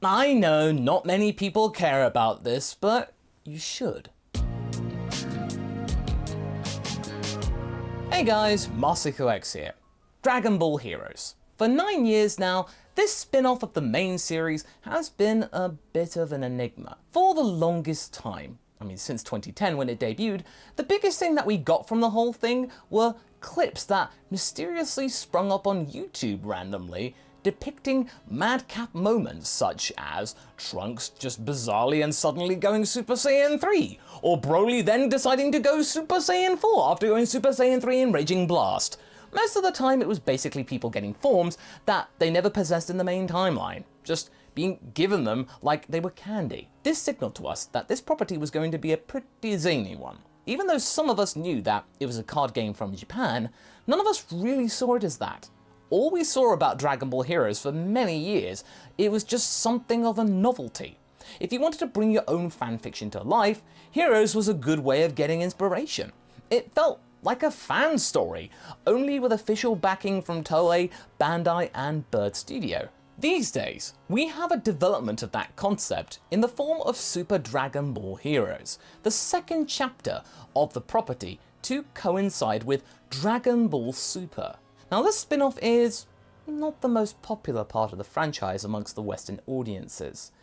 I know not many people care about this, but you should. Hey guys, MasakoX here. Dragon Ball Heroes. For 9 years now, this spin-off of the main series has been a bit of an enigma. For the longest time, since 2010 when it debuted, the biggest thing that we got from the whole thing were clips that mysteriously sprung up on YouTube randomly, depicting madcap moments such as Trunks just bizarrely and suddenly going Super Saiyan 3, or Broly then deciding to go Super Saiyan 4 after going Super Saiyan 3 in Raging Blast. Most of the time it was basically people getting forms that they never possessed in the main timeline, just being given them like they were candy. This signaled to us that this property was going to be a pretty zany one. Even though some of us knew that it was a card game from Japan, none of us really saw it as that. All we saw about Dragon Ball Heroes for many years, it was just something of a novelty. If you wanted to bring your own fanfiction to life, Heroes was a good way of getting inspiration. It felt like a fan story, only with official backing from Toei, Bandai and Bird Studio. These days, we have a development of that concept in the form of Super Dragon Ball Heroes, the second chapter of the property to coincide with Dragon Ball Super. Now this spin-off is not the most popular part of the franchise amongst the Western audiences.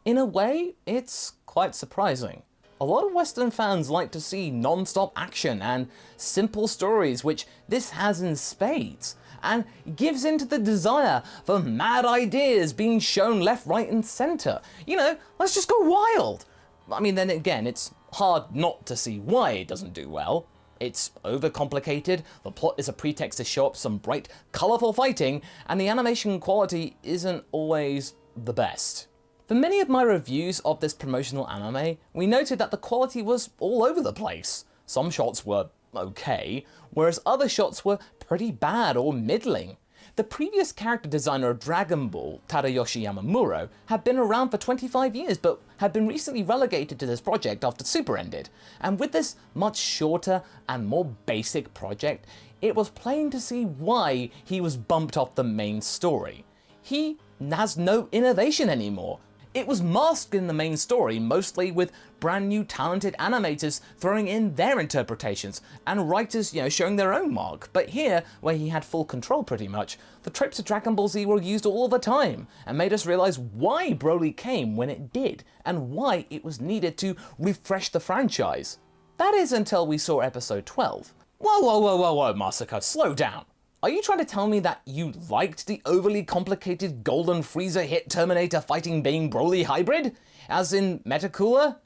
In a way, it's quite surprising. A lot of Western fans like to see non-stop action and simple stories, which this has in spades, and gives into the desire for mad ideas being shown left, right and centre. You know, let's just go wild! Then again, it's hard not to see why it doesn't do well. It's overcomplicated, the plot is a pretext to show up some bright, colourful fighting, and the animation quality isn't always the best. For many of my reviews of this promotional anime, we noted that the quality was all over the place. Some shots were okay, whereas other shots were pretty bad or middling. The previous character designer of Dragon Ball, Tadayoshi Yamamuro, had been around for 25 years but had been recently relegated to this project after Super ended. And with this much shorter and more basic project, it was plain to see why he was bumped off the main story. He has no innovation anymore. It was masked in the main story, mostly with brand new talented animators throwing in their interpretations, and writers, showing their own mark. But here, where he had full control pretty much, the tropes of Dragon Ball Z were used all the time, and made us realize why Broly came when it did, and why it was needed to refresh the franchise. That is until we saw episode 12. Whoa, Masako, slow down. Are you trying to tell me that you liked the overly complicated Golden Frieza hit Terminator fighting Bane Broly hybrid? As in Metacooler?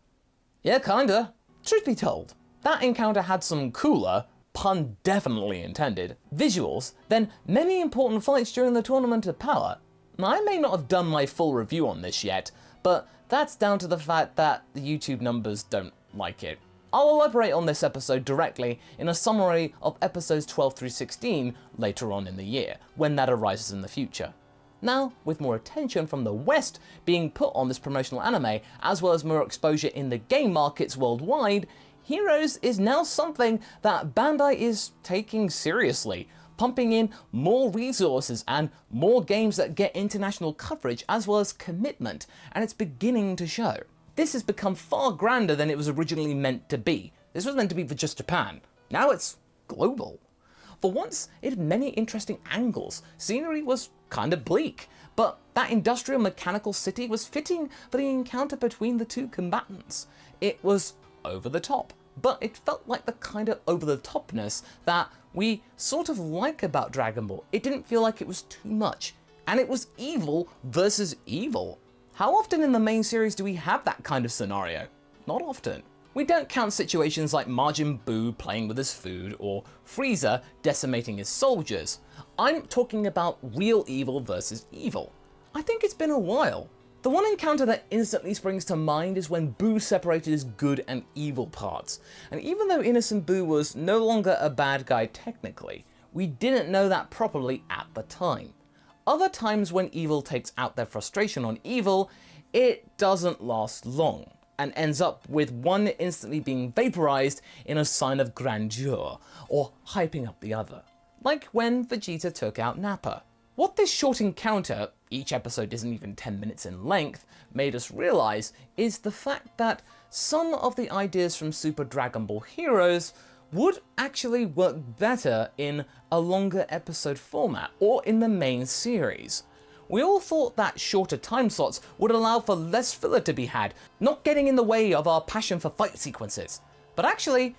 Yeah, kinda. Truth be told, that encounter had some cooler, pun definitely intended, visuals than many important fights during the Tournament of Power. Now, I may not have done my full review on this yet, but that's down to the fact that the YouTube numbers don't like it. I'll elaborate on this episode directly in a summary of episodes 12 through 16 later on in the year, when that arises in the future. Now, with more attention from the West being put on this promotional anime, as well as more exposure in the game markets worldwide, Heroes is now something that Bandai is taking seriously, pumping in more resources and more games that get international coverage as well as commitment, and it's beginning to show. This has become far grander than it was originally meant to be. This was meant to be for just Japan. Now it's global. For once, it had many interesting angles. Scenery was kind of bleak, but that industrial mechanical city was fitting for the encounter between the two combatants. It was over the top, but it felt like the kind of over the topness that we sort of like about Dragon Ball. It didn't feel like it was too much, and it was evil versus evil. How often in the main series do we have that kind of scenario? Not often. We don't count situations like Majin Buu playing with his food or Frieza decimating his soldiers. I'm talking about real evil versus evil. I think it's been a while. The one encounter that instantly springs to mind is when Buu separated his good and evil parts. And even though innocent Buu was no longer a bad guy technically, we didn't know that properly at the time. Other times when evil takes out their frustration on evil, it doesn't last long, and ends up with one instantly being vaporized in a sign of grandeur, or hyping up the other. Like when Vegeta took out Nappa. What this short encounter, each episode isn't even 10 minutes in length, made us realize is the fact that some of the ideas from Super Dragon Ball Heroes would actually work better in a longer episode format or in the main series. We all thought that shorter time slots would allow for less filler to be had, not getting in the way of our passion for fight sequences. But actually,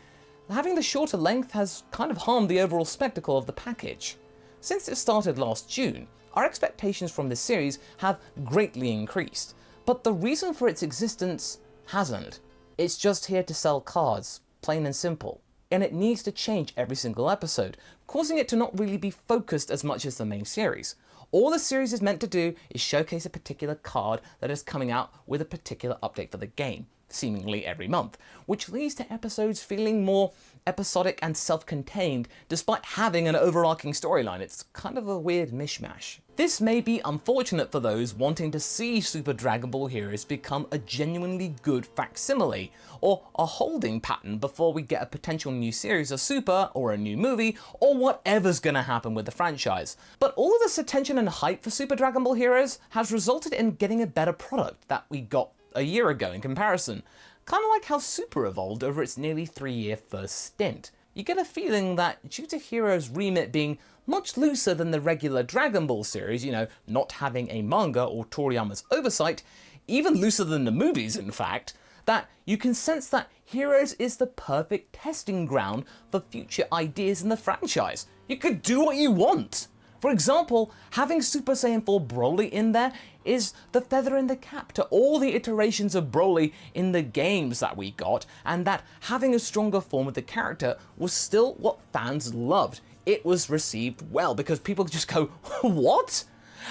having the shorter length has kind of harmed the overall spectacle of the package. Since it started last June, our expectations from this series have greatly increased, but the reason for its existence hasn't. It's just here to sell cards, plain and simple. And it needs to change every single episode, causing it to not really be focused as much as the main series. All the series is meant to do is showcase a particular card that is coming out with a particular update for the game, seemingly every month, which leads to episodes feeling more episodic and self-contained despite having an overarching storyline. It's kind of a weird mishmash. This may be unfortunate for those wanting to see Super Dragon Ball Heroes become a genuinely good facsimile, or a holding pattern before we get a potential new series of Super, or a new movie, or whatever's gonna happen with the franchise. But all of this attention and hype for Super Dragon Ball Heroes has resulted in getting a better product that we got a year ago in comparison. Kind of like how Super evolved over its nearly 3-year first stint. You get a feeling that due to Heroes' remit being much looser than the regular Dragon Ball series, not having a manga or Toriyama's oversight, even looser than the movies in fact, that you can sense that Heroes is the perfect testing ground for future ideas in the franchise. You could do what you want. For example, having Super Saiyan 4 Broly in there is the feather in the cap to all the iterations of Broly in the games that we got, and that having a stronger form of the character was still what fans loved. It was received well because people just go, what?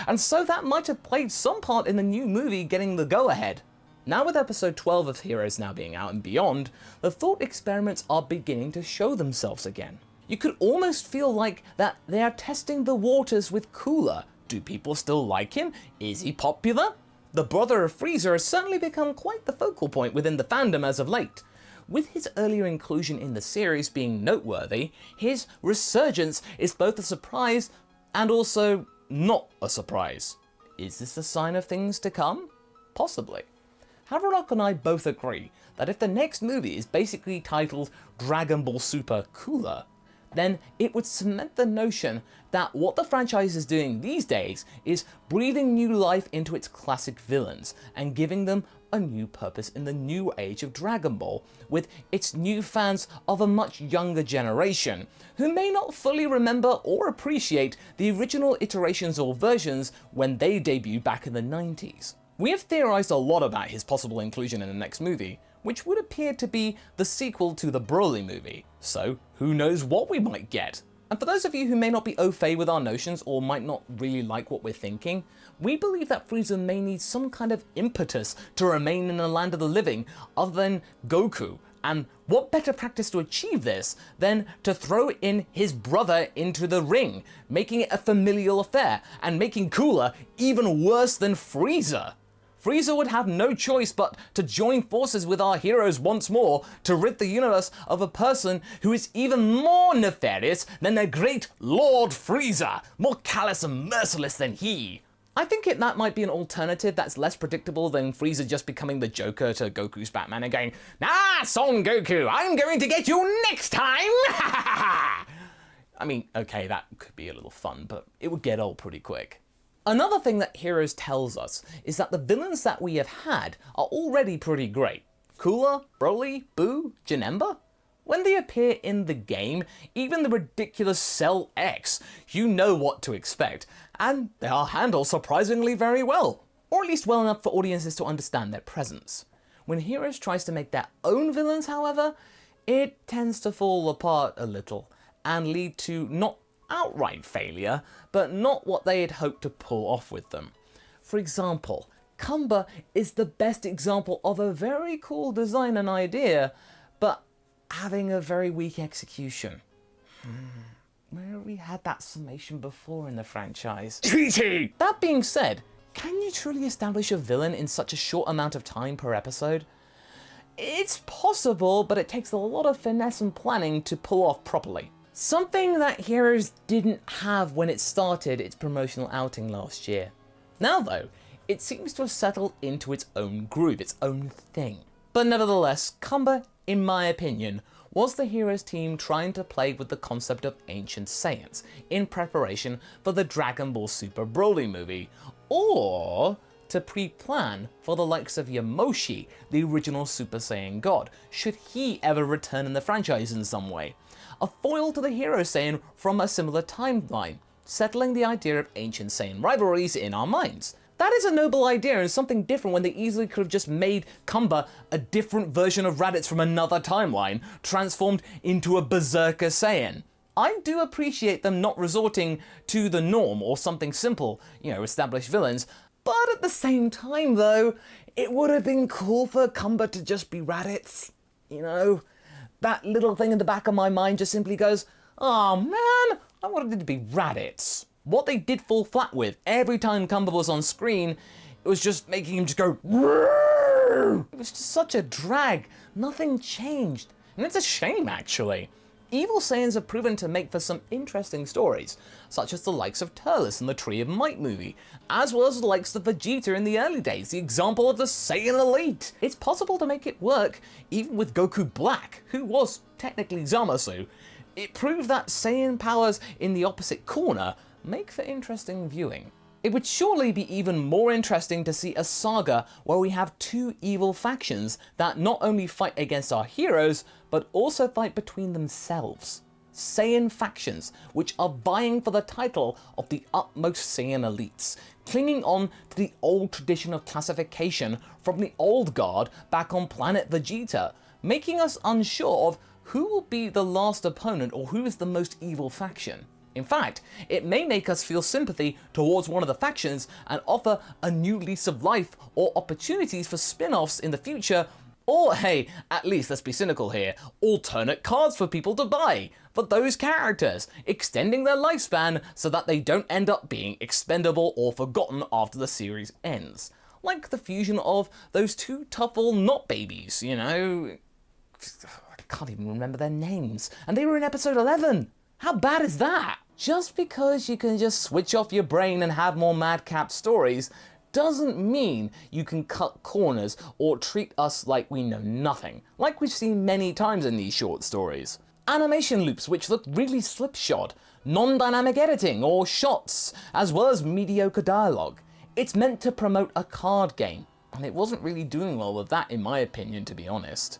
And so that might have played some part in the new movie getting the go-ahead. Now with episode 12 of Heroes now being out and beyond, the thought experiments are beginning to show themselves again. You could almost feel like that they are testing the waters with Cooler. Do people still like him? Is he popular? The brother of Frieza has certainly become quite the focal point within the fandom as of late. With his earlier inclusion in the series being noteworthy, his resurgence is both a surprise and also not a surprise. Is this a sign of things to come? Possibly. Havelock and I both agree that if the next movie is basically titled Dragon Ball Super Cooler, then it would cement the notion that what the franchise is doing these days is breathing new life into its classic villains and giving them a new purpose in the new age of Dragon Ball, with its new fans of a much younger generation, who may not fully remember or appreciate the original iterations or versions when they debuted back in the 90s. We have theorized a lot about his possible inclusion in the next movie, which would appear to be the sequel to the Broly movie, so who knows what we might get. And for those of you who may not be au fait with our notions or might not really like what we're thinking, we believe that Frieza may need some kind of impetus to remain in the land of the living other than Goku, and what better practice to achieve this than to throw in his brother into the ring, making it a familial affair, and making Cooler even worse than Frieza. Frieza would have no choice but to join forces with our heroes once more to rid the universe of a person who is even more nefarious than the great Lord Frieza, more callous and merciless than he. I think that might be an alternative that's less predictable than Frieza just becoming the Joker to Goku's Batman and going, Son Goku, I'm going to get you next time! I mean, okay, that could be a little fun, but it would get old pretty quick. Another thing that Heroes tells us is that the villains that we have had are already pretty great. Cooler, Broly, Boo, Janemba? When they appear in the game, even the ridiculous Cell X, you know what to expect, and they are handled surprisingly very well, or at least well enough for audiences to understand their presence. When Heroes tries to make their own villains, however, it tends to fall apart a little, and lead to not outright failure, but not what they had hoped to pull off with them. For example, Cumber is the best example of a very cool design and idea, but having a very weak execution. Where we had that summation before in the franchise. Treaty! That being said, can you truly establish a villain in such a short amount of time per episode? It's possible, but it takes a lot of finesse and planning to pull off properly. Something that Heroes didn't have when it started its promotional outing last year. Now though, it seems to have settled into its own groove, its own thing. But nevertheless, Kumba, in my opinion, was the Heroes team trying to play with the concept of ancient Saiyans in preparation for the Dragon Ball Super Broly movie, or to pre-plan for the likes of Yamoshi, the original Super Saiyan God, should he ever return in the franchise in some way. A foil to the Hero Saiyan from a similar timeline, settling the idea of ancient Saiyan rivalries in our minds. That is a noble idea and something different when they easily could have just made Kumba a different version of Raditz from another timeline, transformed into a Berserker Saiyan. I do appreciate them not resorting to the norm or something simple, established villains, but at the same time though, it would have been cool for Kumba to just be Raditz, That little thing in the back of my mind just simply goes, oh man, I wanted it to be Raditz. What they did fall flat with every time Kumba was on screen, it was just making him just go, Rrr! It was just such a drag. Nothing changed. And it's a shame, actually. Evil Saiyans have proven to make for some interesting stories, such as the likes of Turles in the Tree of Might movie, as well as the likes of Vegeta in the early days, the example of the Saiyan Elite. It's possible to make it work, even with Goku Black, who was technically Zamasu. It proved that Saiyan powers in the opposite corner make for interesting viewing. It would surely be even more interesting to see a saga where we have two evil factions that not only fight against our heroes, but also fight between themselves. Saiyan factions, which are vying for the title of the utmost Saiyan elites, clinging on to the old tradition of classification from the old guard back on planet Vegeta, making us unsure of who will be the last opponent or who is the most evil faction. In fact, it may make us feel sympathy towards one of the factions and offer a new lease of life or opportunities for spin-offs in the future, or hey, at least let's be cynical here, alternate cards for people to buy for those characters, extending their lifespan so that they don't end up being expendable or forgotten after the series ends. Like the fusion of those two tough old not babies, I can't even remember their names, and they were in episode 11. How bad is that? Just because you can just switch off your brain and have more madcap stories doesn't mean you can cut corners or treat us like we know nothing, like we've seen many times in these short stories. Animation loops which look really slipshod, non-dynamic editing or shots, as well as mediocre dialogue. It's meant to promote a card game, and it wasn't really doing well with that in my opinion, to be honest.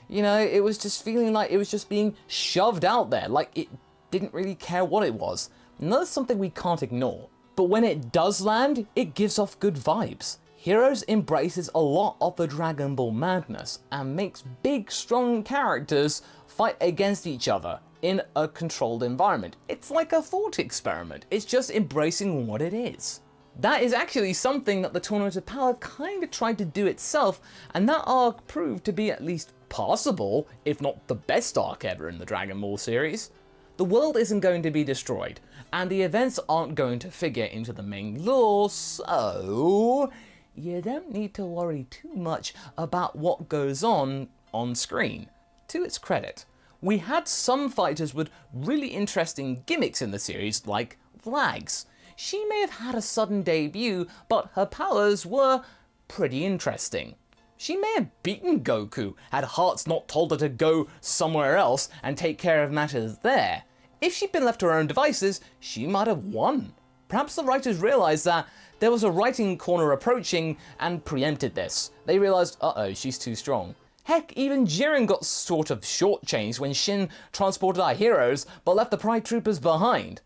It was just feeling like it was just being shoved out there, like it didn't really care what it was. And that's something we can't ignore. But when it does land, it gives off good vibes. Heroes embraces a lot of the Dragon Ball madness and makes big, strong characters fight against each other in a controlled environment. It's like a thought experiment. It's just embracing what it is. That is actually something that the Tournament of Power kind of tried to do itself, and that arc proved to be at least passable, if not the best arc ever in the Dragon Ball series. The world isn't going to be destroyed, and the events aren't going to figure into the main lore, so you don't need to worry too much about what goes on screen. To its credit, we had some fighters with really interesting gimmicks in the series, like Flags. She may have had a sudden debut, but her powers were pretty interesting. She may have beaten Goku had Hearts not told her to go somewhere else and take care of matters there. If she'd been left to her own devices, she might have won. Perhaps the writers realized that there was a writing corner approaching and preempted this. They realized, uh-oh, she's too strong. Heck, even Jiren got sort of shortchanged when Shin transported our heroes but left the Pride Troopers behind.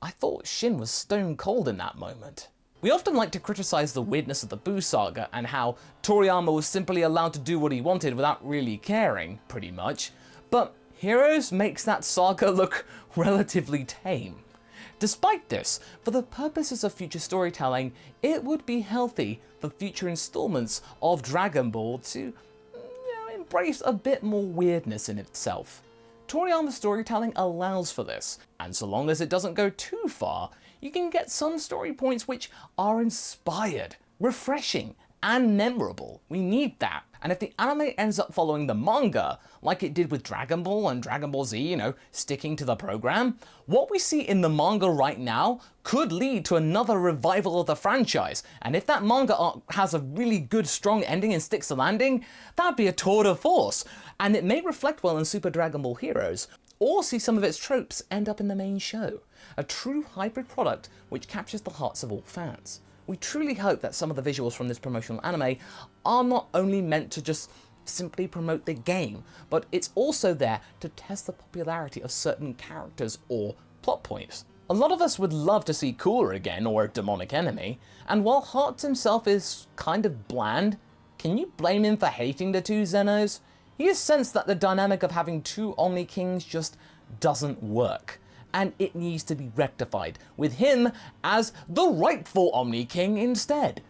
I thought Shin was stone cold in that moment. We often like to criticize the weirdness of the Buu saga and how Toriyama was simply allowed to do what he wanted without really caring, pretty much. But Heroes makes that saga look relatively tame. Despite this, for the purposes of future storytelling, it would be healthy for future installments of Dragon Ball to embrace a bit more weirdness in itself. Toriyama's storytelling allows for this, and so long as it doesn't go too far, you can get some story points which are inspired, refreshing, and memorable. We need that. And if the anime ends up following the manga, like it did with Dragon Ball and Dragon Ball Z, sticking to the program, what we see in the manga right now could lead to another revival of the franchise. And if that manga arc has a really good, strong ending and sticks the landing, that'd be a tour de force. And it may reflect well in Super Dragon Ball Heroes, or see some of its tropes end up in the main show. A true hybrid product which captures the hearts of all fans. We truly hope that some of the visuals from this promotional anime are not only meant to just simply promote the game, but it's also there to test the popularity of certain characters or plot points. A lot of us would love to see Cooler again, or a demonic enemy, and while Hearts himself is kind of bland, can you blame him for hating the two Zenos? He has sensed that the dynamic of having two Omni Kings just doesn't work, and it needs to be rectified, with him as the rightful Omni King instead.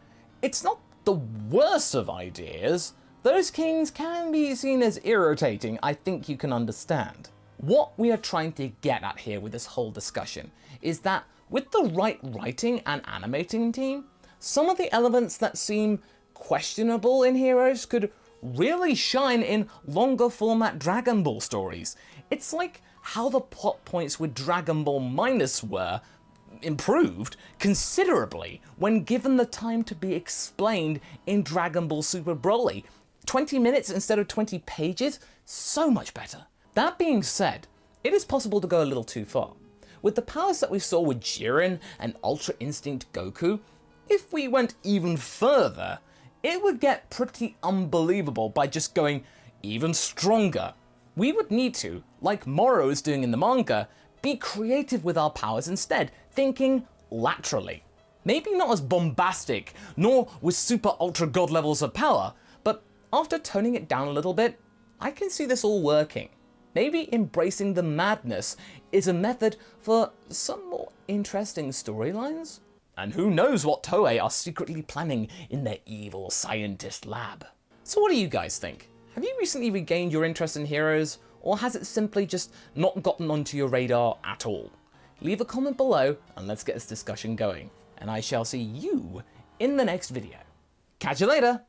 It's not the worst of ideas. Those kings can be seen as irritating, I think you can understand. What we are trying to get at here with this whole discussion is that with the right writing and animating team, some of the elements that seem questionable in Heroes could really shine in longer format Dragon Ball stories. It's like how the plot points with Dragon Ball Minus were improved considerably when given the time to be explained in Dragon Ball Super Broly. 20 minutes instead of 20 pages? So much better. That being said, it is possible to go a little too far. With the powers that we saw with Jiren and Ultra Instinct Goku, if we went even further, it would get pretty unbelievable by just going even stronger. We would need to, like Moro is doing in the manga, be creative with our powers instead, thinking laterally. Maybe not as bombastic, nor with super ultra god levels of power, but after toning it down a little bit, I can see this all working. Maybe embracing the madness is a method for some more interesting storylines? And who knows what Toei are secretly planning in their evil scientist lab. So what do you guys think? Have you recently regained your interest in Heroes, or has it simply just not gotten onto your radar at all? Leave a comment below and let's get this discussion going, and I shall see you in the next video. Catch you later!